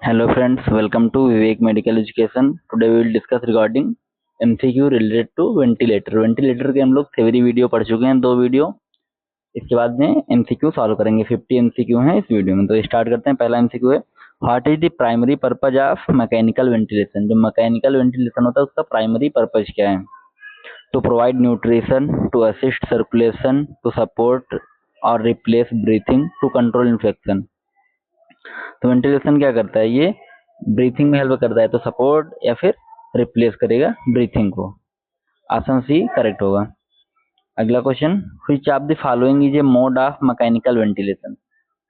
Hello friends, welcome to Vivek Medical Education. Today we will discuss regarding MCQ related to ventilator. Ventilator के हम लोग theory video पढ़ चुके हैं, 2 video. इसके बाद में MCQ सॉल्व करेंगे। 50 MCQ हैं इस वीडियो में। तो स्टार्ट करते हैं। पहला MCQ है, what is the primary purpose of mechanical ventilation. जो मैकेनिकल वेंटिलेशन होता है उसका प्राइमरी पर्पज क्या है? To provide nutrition, to assist circulation, to support और replace breathing, to control infection. तो वेंटिलेशन क्या करता है? ये ब्रीथिंग में हेल्प करता है, तो सपोर्ट या फिर रिप्लेस करेगा ब्रीथिंग को। ऑप्शन सी करेक्ट होगा। अगला question, which of the following is a mode of mechanical ventilation.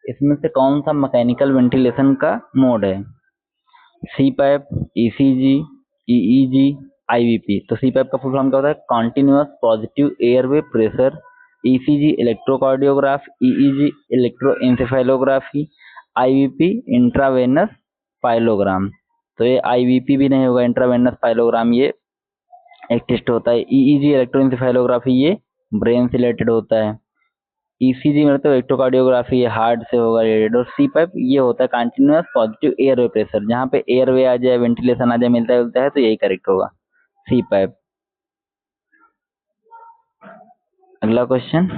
इसमें से कौन सा मैकेनिकल वेंटिलेशन का मोड है? CPAP, ECG, EEG, IVP. तो सी पाइप का फुल फॉर्म क्या होता है? Continuous positive airway pressure. ECG electrocardiograph, EEG electroencephalography, IVP intravenous pyelogram. तो ये आईवीपी भी नहीं होगा, इंट्रावेनस पाइलोग्राम ये एक टेस्ट होता है। ईईजी इलेक्ट्रोएंसेफेलोग्राफी ये ब्रेन से रिलेटेड होता है। ईसीजी मतलब इलेक्ट्रोकार्डियोग्राफी ये हार्ट से होगा रिलेटेड। और सी पाइप ये होता है कंटिन्यूअस पॉजिटिव एयरवे प्रेशर, जहाँ पे एयरवे आ जाए, वेंटिलेशन आ जाए, मिलता जुलता है, तो यही करेक्ट होगा, सी पाइप। अगला question,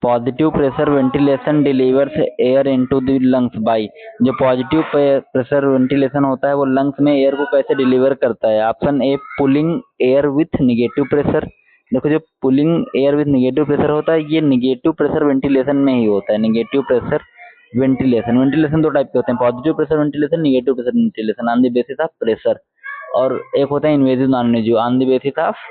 positive pressure ventilation delivers air into the lungs by. जो पॉजिटिव प्रेशर वेंटिलेशन होता है वो लंग्स में एयर को कैसे डिलीवर करता है? Option A, pulling air with negative pressure. देखो, जो pulling air with negative pressure होता है ये निगेटिव प्रेशर वेंटिलेशन में ही होता है। Negative pressure ventilation, ventilation 2 type के होते हैं, positive pressure ventilation, negative pressure ventilation on the basis of pressure. और एक होता है invasive non invasive, on the basis of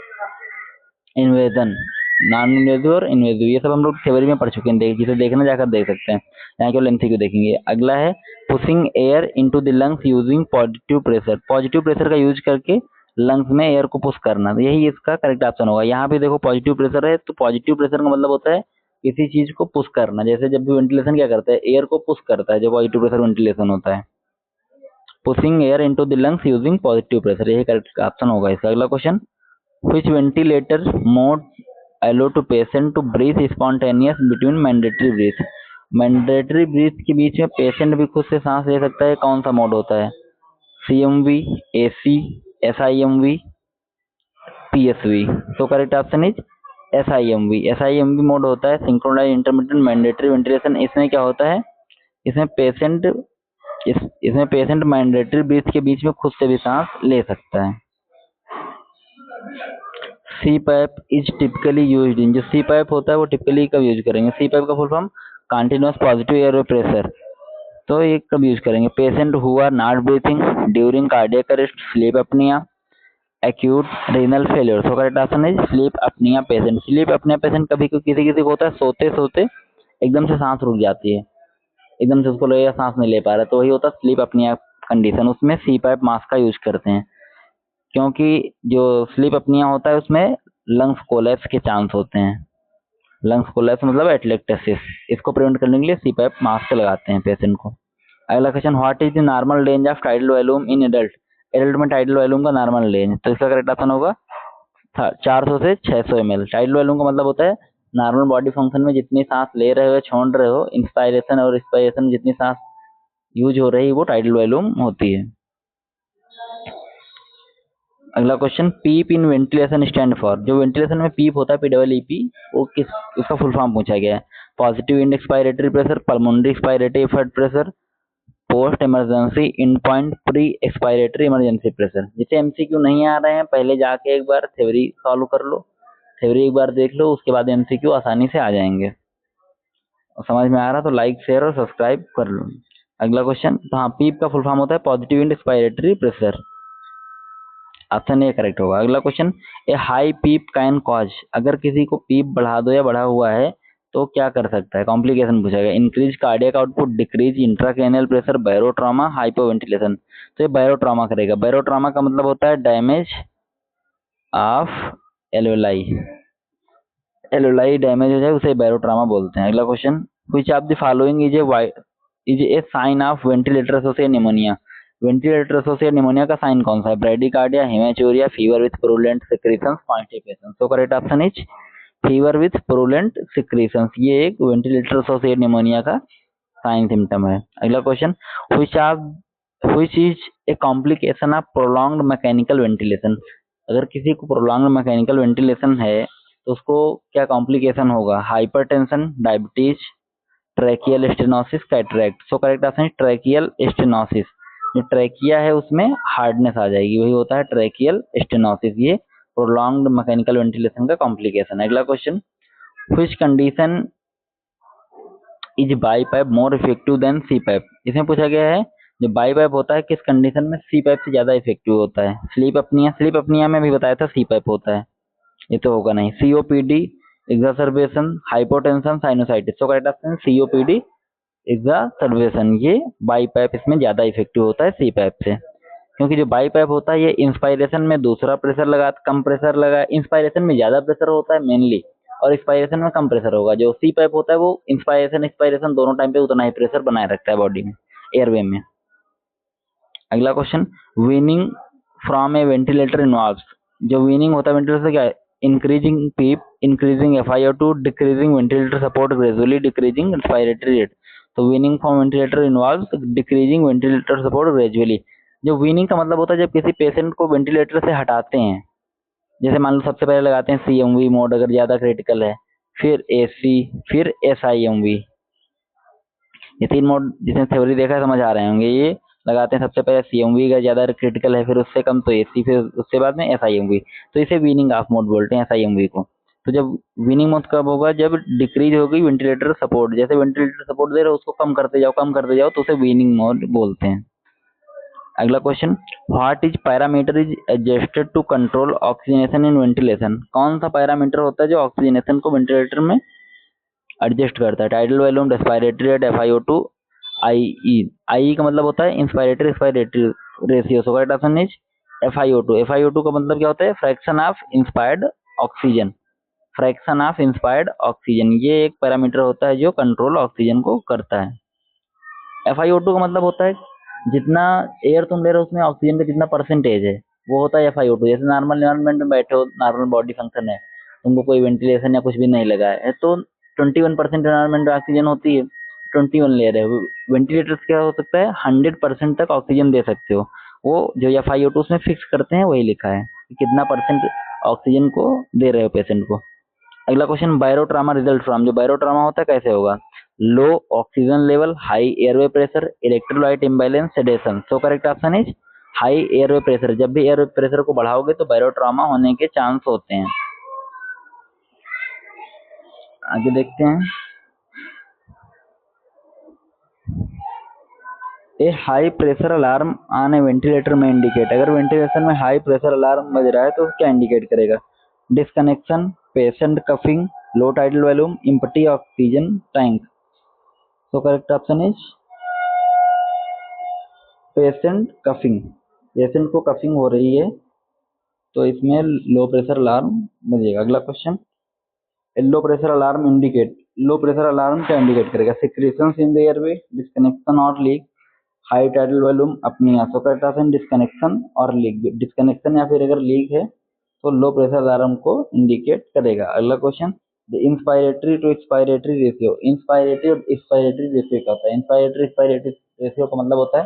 invasion. Non invasive और इन्वेजिव ये सब हम लोग थ्योरी में पढ़ चुके हैं, जिसे देखना जाकर देख सकते हैं। यहाँ केवल एमसीक्यू देखेंगे। अगला है, pushing air into the lungs using positive pressure. Positive pressure का यूज करके लंग्स में एयर को पुश करना, तो यही इसका करेक्ट ऑप्शन होगा। यहाँ पे देखो पॉजिटिव प्रेशर है, तो पॉजिटिव प्रेशर का मतलब होता है किसी चीज को पुश करना। जैसे जब भी वेंटिलेशन क्या करता है, एयर को पुश करता है, जो पॉजिटिव प्रेशर वेंटिलेशन होता है। Pushing air into the lungs using positive pressure, यही करेक्ट ऑप्शन होगा इसका। अगला question, which ventilator mode allow to patient to breathe spontaneous between mandatory breath। Mandatory breath के बीच में पेशेंट भी खुद से सांस ले सकता है, कौन सा मोड होता है? CMV, AC, SIMV, PSV. तो correct option is SIMV. SIMV mode होता है सिंक्रोनाइज इंटरमिटेंट मैंडेटरी वेंटिलेशन। इसमें क्या होता है, इसमें पेशेंट इसमें पेशेंट मैंडेटरी ब्रीथ के बीच में खुद से भी सांस ले सकता है। CPAP is typically used in, जो सी पाइप होता है वो टिपिकली कब यूज करेंगे? सी पाइप का full form continuous positive air pressure. तो ये कब यूज करेंगे? Patient who are not breathing during cardiac arrest, sleep apnoea, acute renal failure. So correct option is sleep apnoea patient. Sleep apnoea patient कभी किसी किसी को होता है, सोते सोते एकदम से सांस रुक जाती है, एकदम से उसको लगेगा सांस नहीं ले पा रहा, तो वही होता है स्लीप अपनिया कंडीशन। उसमें सी पाइप मास्क का यूज करते हैं, क्योंकि जो स्लीप अपनिया होता है उसमें लंग्स कोलैप्स के चांस होते हैं। लंग्स कोलैप्स मतलब एटलेक्टेसिस, इसको प्रिवेंट करने के लिए सी पाइप मास्क लगाते हैं पेशेंट को। अगला question, what is the normal range of tidal volume in adult. Adult में टाइडल वॉल्यूम का नॉर्मल रेंज, तो इसका करेक्ट ऑप्शन होगा 400 से 600 ml। टाइडल वॉल्यूम का मतलब होता है नॉर्मल बॉडी फंक्शन में जितनी सांस ले रहे हो, छोड़ रहे हो, इंस्पायरेशन और एक्सपायरेशन जितनी सांस यूज हो रही है वो टाइडल वॉल्यूम होती है। अगला question, PEEP in ventilation stand for. जो वेंटिलेशन में पीप होता है, पीडब्ल्यूपी, वो किस उसका फुल फॉर्म पूछा गया है? Positive end expiratory pressure, pulmonary expiratory blood pressure, post emergency in point pre expiratory emergency pressure. जिसे एमसीक्यू नहीं आ रहे हैं, पहले जाके एक बार थ्योरी सॉल्व कर लो, थ्योरी एक बार देख लो, उसके बाद एमसीक्यू आसानी से आ जाएंगे। और समझ में आ रहा तो लाइक शेयर और सब्सक्राइब कर लो। अगला क्वेश्चन, तो हाँ, पीप का फुल फॉर्म होता है positive end expiratory pressure. Option A correct होगा। अगला question, a high PEEP can cause. अगर किसी को पीप बढ़ा दो या बढ़ा हुआ है तो क्या कर सकता है? कॉम्प्लिकेशन पूछेगा। Increase cardiac output, decrease intracranial pressure, barotrauma, hypoventilation. तो ये बैरोट्रॉमा करेगा। बैरोट्रॉमा का मतलब होता है damage of alveoli, alveoli damage हो जाए उसे बैरोट्रॉमा बोलते हैं। अगला question, which of the following is a sign of ventilator associated pneumonia. Ventilator associated pneumonia का साइन कौन सा है? Bradycardia, haematuria, fever with purulent secretions, constipation. So correct option is fever with purulent secretions. ये एक ventilator associated pneumonia का sign symptom है। अगला question, which is A complication of prolonged mechanical ventilation. अगर किसी को प्रोलॉन्ग्ड मैकेनिकल वेंटिलेशन है तो उसको क्या कॉम्प्लिकेशन होगा? Hypertension, diabetes, tracheal stenosis, cataract. So correct option है ट्रैकियल स्टेनोसिस। जो ट्रैकिया है उसमें हार्डनेस आ जाएगी, वही होता है ट्रैकियल स्टेनोसिस। ये प्रोलॉन्ग्ड मैकेनिकल वेंटिलेशन का कॉम्प्लिकेशन है। अगला question, which condition is BiPAP more effective than CPAP. इसमें पूछा गया है जो बाई पाइप होता है किस कंडीशन में सी पाइप से ज्यादा इफेक्टिव होता है? स्लीप अपनिया में भी बताया था सी पाइप होता है, ये तो होगा नहीं। COPD, exacerbation, hypotension, sinusitis. तो करेक्ट ऑप्शन सीओपीडी, एग्जासर्बेशन। ये बाई पाइप इसमें ज्यादा इफेक्टिव होता है सी पाइप से, क्योंकि जो बाई पाइप होता है ये इंस्पायरेशन में दूसरा प्रेशर लगा, कम प्रेशर लगा, इंस्पायरेशन में ज्यादा प्रेशर होता है मेनली, और एक्सपायरेशन में कम प्रेशर होगा। जो सी पाइप होता है वो इंस्पायरेशन एक्सपायरेशन दोनों टाइम पे उतना ही प्रेशर बनाए रखता है बॉडी में, एयरवे में। अगला क्वेश्चन, weaning from a ventilator involves. जो वीनिंग होता है वेंटिलेटर से क्या है? Increasing PEEP, increasing FiO2, decreasing ventilator support, gradually decreasing respiratory rate. तो weaning from ventilator involves decreasing ventilator support gradually. जो वीनिंग का मतलब होता है जब किसी पेशेंट को वेंटिलेटर से हटाते हैं, जैसे मान लो सबसे पहले लगाते हैं CMV मोड अगर ज्यादा क्रिटिकल है, फिर AC, फिर SIMV। ये 3 मोड जिसने थ्योरी देखा है समझ आ रहे होंगे। ये लगाते हैं सबसे पहले CMV का ज्यादा क्रिटिकल है, फिर उससे कम तो AC, फिर उसके बाद में SIMV। तो इसे वीनिंग ऑफ मोड बोलते हैं SIMV को। तो जब वीनिंग मोड कब होगा? जब डिक्रीज होगी वेंटिलेटर सपोर्ट, जैसे वेंटिलेटर सपोर्ट दे रहे हो उसको कम करते जाओ तो उसे वीनिंग मोड बोलते हैं। अगला question, what is parameter is adjusted to control oxygenation in ventilation. कौन सा पैरामीटर होता है जो ऑक्सीजनेशन को वेंटिलेटर में एडजस्ट करता है? Tidal volume, respiratory rate, FiO2, IE। IE का मतलब होता है inspiratory expiratory ratio. So correct option is FiO2। FiO2 का मतलब क्या होता है? Fraction of inspired oxygen. Fraction of inspired oxygen ये एक पैरामीटर होता है जो कंट्रोल ऑक्सीजन को करता है। FiO2 का मतलब होता है जितना एयर तुम ले रहे हो उसमें ऑक्सीजन का जितना परसेंटेज है वो होता है FiO2। जैसे नॉर्मल एनवायरनमेंट में बैठे हो, नॉर्मल बॉडी फंक्शन है, तुमको कोई वेंटिलेशन या कुछ भी नहीं लगा है तो 21% एनवायरनमेंट में ऑक्सीजन होती है, 21 ले रहे हो। वेंटिलेटर क्या हो सकता है? 100% तक ऑक्सीजन दे सकते हो। वो जो FiO2 उसमें फिक्स करते हैं वही लिखा है कि कितना परसेंट ऑक्सीजन को दे रहे हो पेशेंट को। अगला क्वेश्चन, बायरोट्रामा रिजल्ट फ्रॉम। जो बायरोट्रामा होता है कैसे होगा? Low oxygen level, high airway pressure, electrolyte imbalance, sedation. So correct option is high airway pressure. जब भी एयरवे प्रेशर को बढ़ाओगे तो बायरोट्रामा होने के चांस होते हैं। आगे देखते हैं, a high pressure alarm on a ventilator में इंडिकेट। अगर वेंटिलेशन में हाई प्रेशर अलार्म बज रहा है तो क्या इंडिकेट करेगा? Disconnection, patient coughing, low tidal volume, empty oxygen tank. So correct option is patient coughing. Patient को कफिंग हो रही है तो इसमें लो प्रेशर अलार्म बजेगा। अगला question, low pressure alarm indicate. Low pressure alarm क्या इंडिकेट करेगा? Secretions in the airway, disconnection और leak, high tidal volume, apnoea. So correct option disconnection और लीक। डिस्कनेक्शन या फिर अगर लीक है तो लो प्रेशर अलार्म को इंडिकेट करेगा। अगला question, the inspiratory to expiratory ratio. Inspiratory और एक्सपायरेटरी रेशियो क्या होता है? इंस्पायरेटरी एक्सपायरेटरी रेशियो का मतलब होता है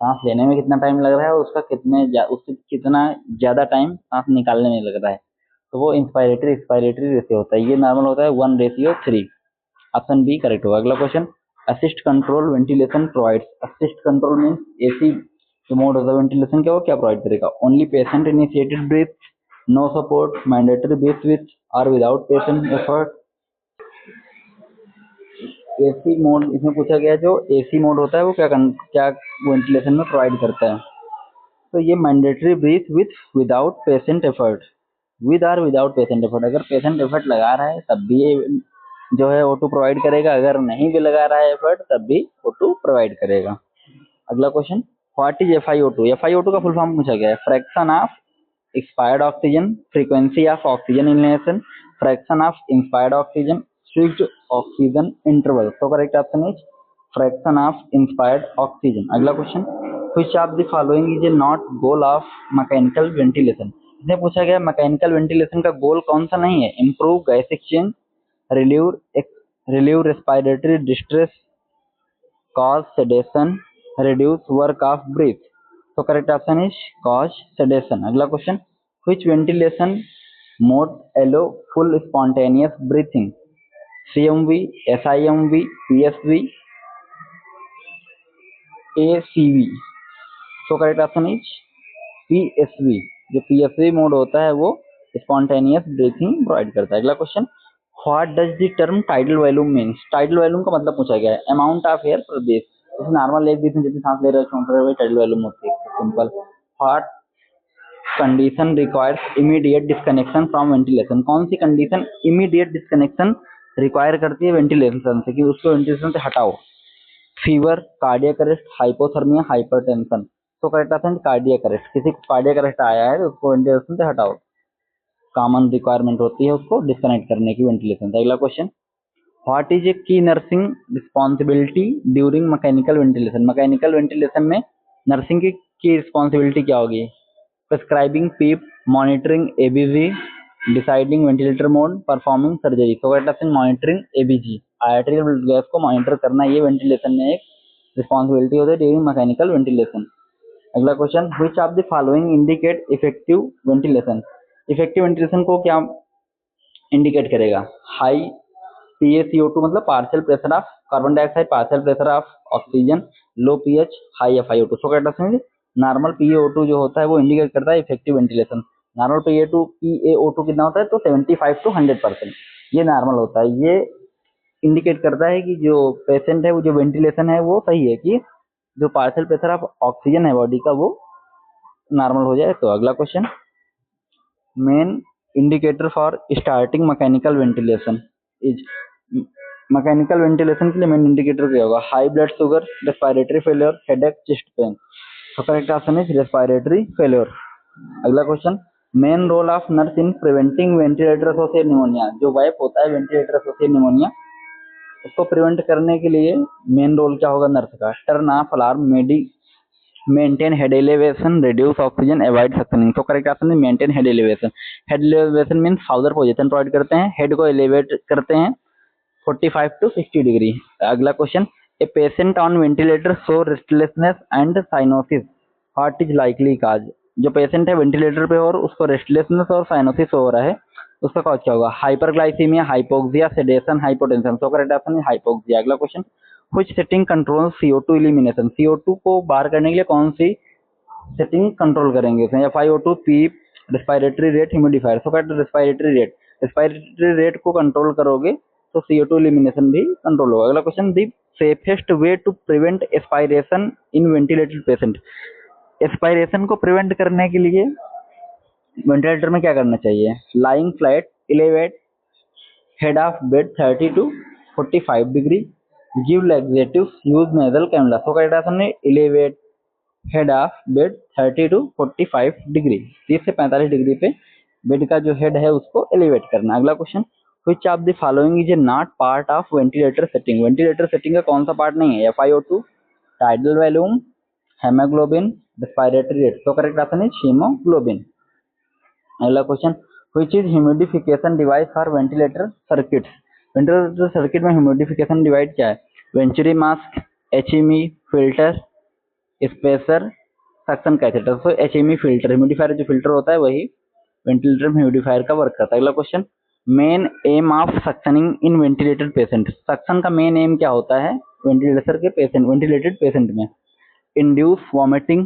सांस लेने में कितना टाइम लग रहा है और उससे कितना ज्यादा टाइम सांस निकालने में लग रहा है, तो वो इंस्पायरेटरी एक्सपायरेटरी रेशियो होता है। ये नॉर्मल होता है 1:3। ऑप्शन बी करेक्ट होगा। अगला question, assist control ventilation provides. Assist control means AC जो मोड होता है वेंटिलेशन का वो क्या प्रोवाइड करेगा? Only patient initiated breath, no support, mandatory breath with और without patient effort. AC mode इसमें पूछा गया, जो AC मोड होता है वो क्या वेंटिलेशन में प्रोवाइड करता है? तो ये mandatory breath with without patient effort, with और विदाउट पेशेंट एफर्ट। अगर पेशेंट एफर्ट लगा रहा है तब भी ये जो है O2 प्रोवाइड करेगा, अगर नहीं भी लगा रहा है एफर्ट तब भी O2 प्रोवाइड करेगा। अगला question, what is FiO2। FiO2 का फुल फॉर्म पूछा गया है। Fraction of expired oxygen, frequency of oxygen inhalation, fraction of inspired oxygen, switched oxygen interval. तो correct option is fraction of inspired oxygen. अगला question, which of the following is a not goal of mechanical ventilation. इसमें पूछा गया mechanical ventilation का गोल कौन सा नहीं है? Improve gas exchange, relieve relieve respiratory distress, cause sedation, reduce work of breath. So correct option is cause sedation. अगला question, which ventilation mode allow full spontaneous breathing? CMV, SIMV, PSV, ACV. So correct option is PSV. जो PSV mode होता है वो spontaneous breathing provide करता है। अगला question, what does the term tidal volume means? Tidal volume का मतलब पूछा गया है अमाउंट ऑफ एयर पर बेस। जैसे नॉर्मल एक बीच में जितनी सांस ले रहे हो छोड़ रहे हो टाइडल वॉल्यूम होती है, simple. What condition requires immediate disconnection from ventilation? कौन सी कंडीशन इमीडिएट डिस्कनेक्शन रिक्वायर करती है वेंटिलेशन से, कि उसको वेंटिलेशन से हटाओ? Fever, cardiac arrest, hypothermia, hypertension. तो करेक्ट ऑप्शन कार्डियक अरेस्ट। किसी को कार्डियक अरेस्ट आया है तो उसको वेंटिलेशन से हटाओ, कॉमन रिक्वायरमेंट होती है उसको डिस्कनेक्ट करने की वेंटिलेशन से। अगला question, what is a key nursing responsibility during mechanical ventilation? Mechanical ventilation में नर्सिंग की रिस्पॉन्सिबिलिटी क्या होगी? Prescribing PEEP, monitoring ABG, deciding ventilator mode, performing surgery. तो correct option monitoring ABG, arterial gas को मॉनिटर करना, ये वेंटिलेशन में एक रिस्पॉन्सिबिलिटी होती है ड्यूरिंग मैकेनिकल वेंटिलेशन। अगला question, which of the following indicate effective ventilation? Effective ventilation को क्या इंडिकेट करेगा? हाई PaCO2 मतलब partial pressure of carbon dioxide, partial pressure of oxygen, low pH, high FiO2। So correct option normal PaO2 जो होता है वो indicate करता है इफेक्टिव वेंटिलेशन। नॉर्मल PaO2 कितना होता है? तो 75 to 100%, ये नॉर्मल होता है। ये इंडिकेट करता है कि जो पेशेंट है वो जो वेंटिलेशन है वो सही है, कि जो पार्शियल प्रेशर ऑफ ऑक्सीजन है बॉडी का वो नॉर्मल हो जाए। तो अगला question, main indicator for starting mechanical ventilation is? Mechanical ventilation के लिए मेन इंडिकेटर क्या होगा? High blood sugar, respiratory failure, headache, chest pain. तो correct option is respiratory failure. अगला question, main role of nurse in preventing ventilator associated pneumonia? जो VAP होता है ventilator associated pneumonia, उसको प्रिवेंट करने के लिए मेन रोल क्या होगा नर्स का? Turn off alarm, maintain head elevation, reduce oxygen, avoid suctioning. तो करेक्ट ऑप्शन है maintain head elevation. Head elevation mean Fowler position provide करते हैं, हेड को एलिवेट करते हैं 45 to 60 डिग्री। अगला question, a patient on ventilator show restlessness and cyanosis, what is likely cause? जो patient है वेंटिलेटर पे और उसको रेस्टलेसनेस और साइनोसिस हो रहा है, उसका कॉज क्या होगा? Hyperglycaemia, hypoxia, sedation, hypotension. तो करेक्ट ऑप्शन है हाइपोक्सिया। अगला question, which setting control CO2 elimination? CO2 को बाहर करने के लिए कौन सी सेटिंग कंट्रोल करेंगे इसमें? FiO2, PEEP, respiratory rate, humidifier. So correct respiratory rate. Respiratory rate को कंट्रोल करोगे तो CO2 एलिमिनेशन भी कंट्रोल होगा। अगला question, the safest way to prevent aspiration in ventilated patient? Aspiration को प्रिवेंट करने के लिए वेंटिलेटर में क्या करना चाहिए? Lying flat, elevate head of bed 30 to 45 degree, give laxatives, use nasal cannula. So correct option है elevate head of bed 30 to 45 degree, 30 से 45 डिग्री पे बेड का जो हेड है उसको एलिवेट करना। अगला question, which of the following is not part of ventilator setting? Ventilator setting का कौन सा पार्ट नहीं है? FiO2, tidal volume, haemoglobin, respiratory rate. तो करेक्ट ऑप्शन इज हीमोग्लोबिन। अगला question, which is humidification device for ventilator circuits? Ventilator circuit में humidification device क्या है? Venturi mask, HEMI filter, spacer, suction catheter. तो HEMI फिल्टर, ह्यूमिडिफायर जो filter होता है वही वेंटिलेटर में ह्यूमिडिफायर का वर्क करता है। अगला question, main aim of suctioning in ventilated patient? Suction का मेन एम क्या होता है वेंटिलेटर के पेशेंट, वेंटिलेटेड पेशेंट में? Induce vomiting,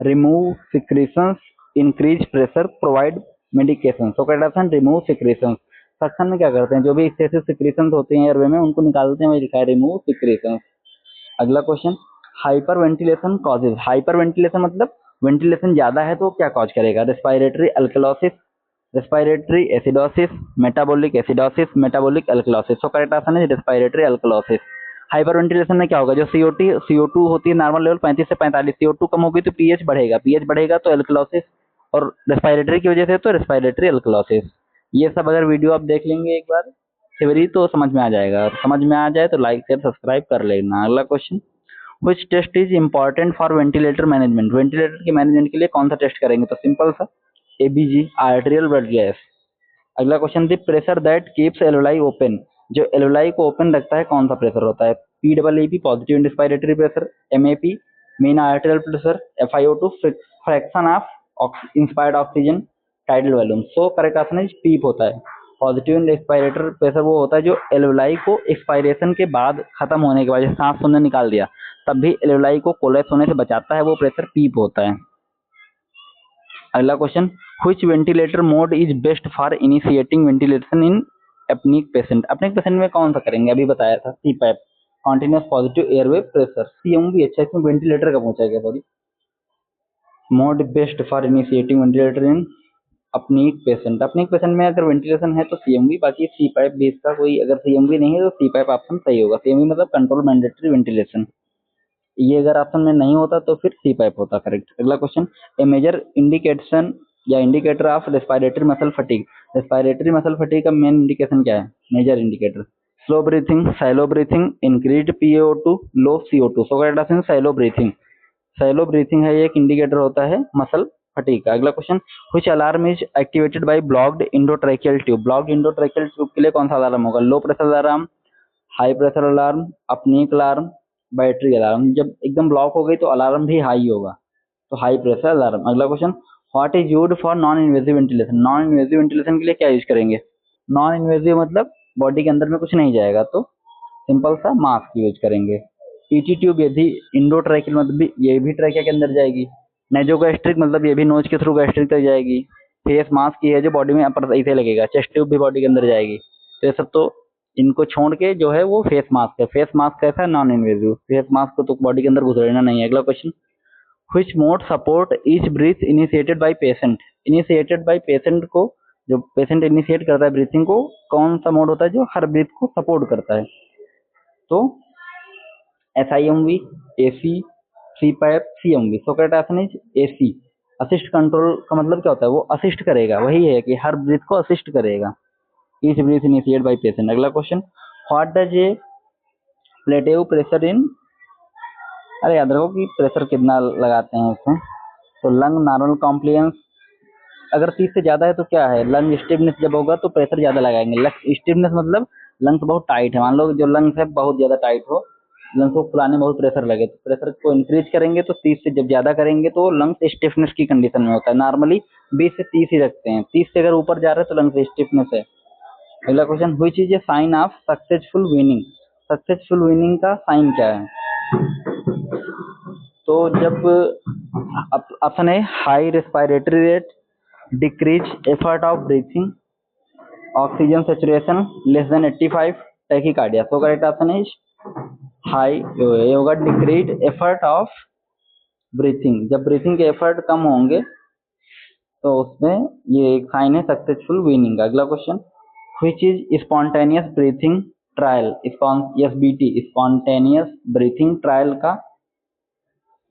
remove secretions, increase pressure, provide medication. तो correct option remove secretions. Suction में क्या करते हैं? जो भी एक्सेसिव सिक्रीशंस होते हैं एयरवे में उनको निकालते हैं, वही लिखा है रिमूव सिक्रीशंस। अगला question, hyper ventilation causes? Hyper ventilation मतलब वेंटिलेशन ज्यादा है तो क्या कॉज करेगा? Respiratory alkalosis, respiratory acidosis, metabolic acidosis, metabolic alkalosis. सो करेक्ट ऑप्शन है रेस्पिरेटरी अल्कलोसिस। हाइपर वेंटिलेशन में क्या होगा? जो CO2 होती है नॉर्मल लेवल 35 से 45, CO2 कम होगी तो पीएच बढ़ेगा, पीएच बढ़ेगा तो अल्कलोसिस, और रेस्पिरेटरी की वजह से तो रेस्पिरेटरी अल्कलोसिस। ये सब अगर वीडियो आप देख लेंगे एक बार थ्योरी तो समझ में आ जाएगा, और समझ में आ जाए तो लाइक शेयर सब्सक्राइब कर लेना। अगला question, which test is important for ventilator management? Ventilator के मैनेजमेंट के लिए कौन सा टेस्ट करेंगे? तो सिंपल सा एबीजी, आर्टेरियल ब्लड गैस। अगला question, the pressure that keeps alveoli open? जो एल्वोलाई को ओपन रखता है कौन सा प्रेशर होता है? PEEP positive inspiratory pressure, MAP mean arterial pressure, FiO2 fraction of inspired oxygen, tidal volume. So correct answer is PEEP होता है। पॉजिटिव एक्सपायरेटर प्रेशर वो होता है जो एल्वेलाई को एक्सपायरेशन के बाद खत्म होने के बाद सांस तुमने निकाल दिया तब भी एल्वेलाई को कोलैप्स होने से बचाता है, वो प्रेशर PEEP होता है। अगला question, which ventilator mode is best for initiating ventilation in apnoeic patient. Apnoeic patient में कौन सा करेंगे, अभी बताया था CPAP continuous positive airway pressure. CMV अच्छा, इसमें वेंटिलेटर का पूछा गया, sorry. Mode best for initiating ventilator in apnoeic patient में अगर वेंटिलेशन है तो CMV, बाकी CPAP भी इसका कोई, अगर CMV नहीं है तो CPAP ऑप्शन सही होगा। CMV मतलब कंट्रोल मैंडेटरी वेंटिलेशन, ये अगर ऑप्शन में नहीं होता तो फिर CPAP होता करेक्ट। अगला क्वेश्चन, ए मेजर इंडिकेशन या indicator of respiratory muscle fatigue. Respiratory muscle fatigue का मेन इंडिकेशन क्या है, major indicator? Slow breathing, shallow breathing, increased PaO2, low CO2। So correct answer shallow breathing. Shallow breathing है, ये एक indicator होता है muscle fatigue का। अगला question, which alarm is activated by blocked endotracheal tube. Blocked endotracheal tube के लिए कौन सा अलार्म होगा? Low pressure alarm, high pressure alarm, apnoeic alarm, battery alarm. जब एकदम ब्लॉक हो गई तो अलार्म भी हाई होगा, तो हाई प्रेशर अलार्म। अगला question, what is used for non invasive ventilation. Non invasive ventilation के लिए क्या यूज करेंगे? नॉन इन्वेजिव मतलब बॉडी के अंदर में कुछ नहीं जाएगा, तो सिंपल सा मास्क यूज करेंगे। ईटी ट्यूब यदि इंडोट्रैकियल मतलब ये भी ट्रैकिया के अंदर जाएगी। नेजोगैस्ट्रिक मतलब ये भी नोज के थ्रू गैस्ट्रिक तक जाएगी। फेस मास्क ये है जो बॉडी में अपर ऐसे लगेगा। चेस्ट ट्यूब भी बॉडी के अंदर जाएगी। तो ये सब तो इनको छोड़ के जो है वो फेस मास्क है। फेस मास्क कैसा है? Non invasive. फेस मास्क को तो बॉडी के अंदर घुसेड़ना नहीं है। अगला question, which mode support each breath initiated by patient. Initiated by patient को, जो पेशेंट इनिशिएट करता है ब्रीथिंग को, कौन सा मोड होता है जो हर ब्रीथ को सपोर्ट करता है? तो SIMV, AC, CPAP, CMV। So correct answer is AC। Assist control का मतलब क्या होता है? वो असिस्ट करेगा, वही है कि हर ब्रीथ को असिस्ट करेगा। Each breath initiate by patient. अगला question, what does a plateau pressure in, अरे याद रखो कि प्रेशर कितना लगाते हैं इसमें। तो लंग नॉर्मल कॉम्प्लियंस, अगर 30 से ज्यादा है तो क्या है? लंग स्टिफनेस जब होगा तो प्रेशर ज्यादा लगाएंगे। लंग स्टिफनेस मतलब लंग्स बहुत टाइट है। मान लो जो लंग्स है बहुत ज्यादा टाइट हो, लंग्स को फुलाने में बहुत प्रेशर लगे, तो प्रेशर को इंक्रीज करेंगे। तो 30 से जब ज्यादा करेंगे तो लंग्स स्टिफनेस की कंडीशन में होता है। नॉर्मली 20 से 30 ही रखते हैं, 30 से अगर ऊपर जा रहे हैं तो लंग्स स्टिफनेस है। अगला question, which is a sign of successful weaning. Successful weaning का साइन क्या है? तो जब ऑप्शन है high respiratory rate, decrease effort of breathing, oxygen saturation less than 85, tachycardia. तो करेक्ट ऑप्शन इज हाई, ये होगा डिक्रीज एफर्ट ऑफ ब्रीथिंग। जब ब्रीथिंग के एफर्ट कम होंगे तो उसमें ये एक साइन है सक्सेसफुल विनिंग। अगला question, which is spontaneous breathing trial. SBT spontaneous breathing trial का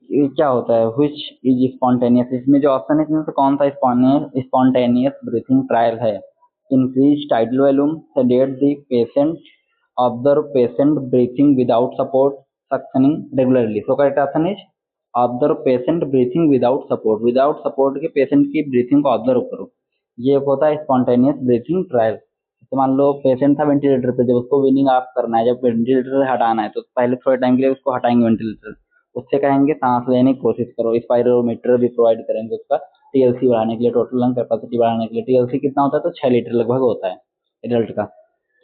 ये क्या होता है? व्हिच इज स्पॉन्टेनियस, इसमें जो ऑप्शन है इसमें से कौन सा स्पॉन्टेनियस ब्रीथिंग ट्रायल है? Increase tidal volume, sedate the patient, observe patient breathing without support, suctioning regularly. So correct option is observe patient breathing without support. Without support के patient की ब्रीथिंग को ऑब्जर्व करो, ये होता है स्पॉन्टेनियस ब्रीथिंग ट्रायल। तो मान लो पेशेंट था वेंटिलेटर पे, जब उसको वीनिंग ऑफ करना है, जब वेंटिलेटर हटाना है, तो पहले थोड़े टाइम के लिए उसको हटाएंगे वेंटिलेटर, उससे कहेंगे सांस लेने की कोशिश करो। स्पायरोमीटर भी प्रोवाइड करेंगे उसका, TLC बढ़ाने के लिए, टोटल लंग कैपेसिटी बढ़ाने के लिए। TLC कितना होता है? तो 6 लीटर लगभग होता है एडल्ट का।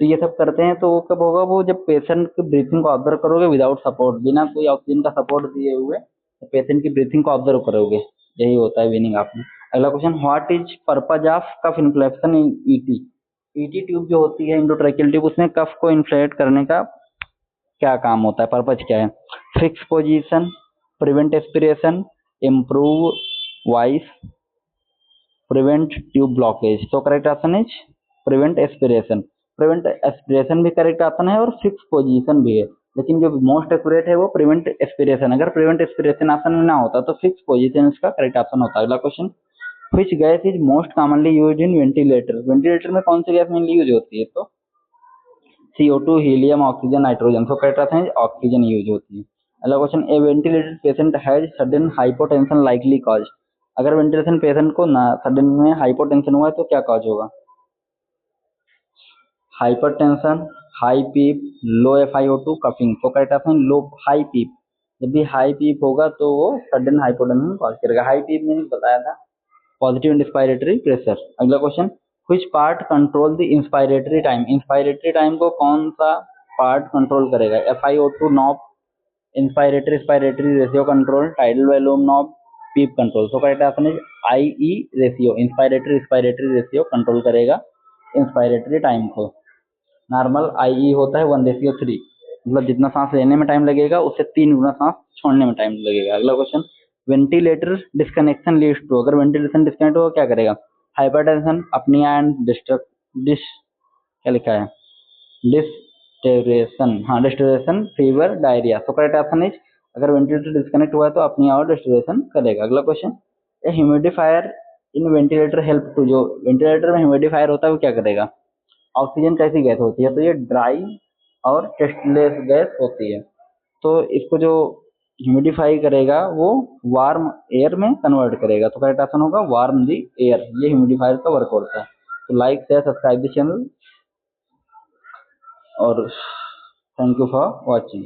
तो ये सब करते हैं। तो वो कब होगा? वो जब पेशेंट की ब्रीथिंग को ऑब्जर्व करोगे विदाउट सपोर्ट, बिना कोई ऑक्सीजन का सपोर्ट दिए हुए तो पेशेंट की ब्रीथिंग को ऑब्जर्व करोगे, यही होता है वीनिंग ऑफ में। अगला question, what is purpose of cuff inflection in ET। ET tube जो होती है इंडोट्रैकियल ट्यूब, उसमें कफ को इन्फ्लेट करने का क्या काम होता है? पर्पज क्या है? Fix position, prevent aspiration, improve voice, prevent tube blockage. तो correct option is prevent aspiration. Prevent aspiration भी करेक्ट ऑप्शन है और फिक्स पोजीशन भी है, लेकिन जो मोस्ट एक्यूरेट है वो प्रिवेंट एस्पिरेशन। अगर प्रिवेंट एस्पिरेशन ऑप्शन में ना होता तो फिक्स पोजीशन इसका करेक्ट ऑप्शन होता है। अगला question, which gas is most commonly used in ventilator. Ventilator में कौन सी गैस मेनली यूज होती है? तो CO2, हीलियम, ऑक्सीजन, नाइट्रोजन। तो correct option is oxygen use होती है। अगला question, A ventilated patient has sudden hypotension likely cause. अगर वेंटिलेशन पेशेंट को ना सडन में हाइपोटेंशन हुआ है तो क्या कॉज होगा? Hypertension, high PEEP, low FiO2, coughing. तो correct option low high PEEP. जब भी हाई पीप होगा तो वो सडन हाइपोटेंशन कॉज करेगा। हाई पीप मैंने बताया था पॉजिटिव इंस्पायरेटरी प्रेशर। अगला question, which part control the inspiratory time. Inspiratory time को कौन सा पार्ट कंट्रोल करेगा? FiO2 knob, inspiratory expiratory ratio control, tidal volume knob, PEEP control. तो correct option is IE ratio, inspiratory expiratory ratio control करेगा inspiratory time को। Normal IE होता है 1:3, मतलब जितना सांस लेने में टाइम लगेगा उससे 3 गुना सांस छोड़ने में टाइम लगेगा। अगला question, ventilator disconnection leads to. अगर वेंटिलेशन डिस्कनेक्ट होगा क्या करेगा? हाइपरटेंशन, अपनिया एंड डिस्टर्ब डिस क्या लिखा है डिस्टेरेशन, हाँ डिस्टेरेशन, फीवर, डायरिया। तो करेक्ट ऑप्शन इज अगर वेंटिलेटर डिस्कनेक्ट हुआ है तो अपनिया और डिस्टेरेशन करेगा। अगला question, a humidifier in ventilator help to. जो वेंटिलेटर में ह्यूमिडिफायर होता है वो क्या करेगा? ऑक्सीजन कैसी गैस होती है? तो ये ड्राई और टेस्टलेस गैस होती है। तो इसको जो ह्यूमिडिफाई करेगा वो वार्म एयर में कन्वर्ट करेगा। तो करेक्ट ऑप्शन होगा वार्म दी एयर। ये ह्यूमिडिफायर का वर्क होता है। तो like share subscribe the channel और थैंक यू फॉर वॉचिंग।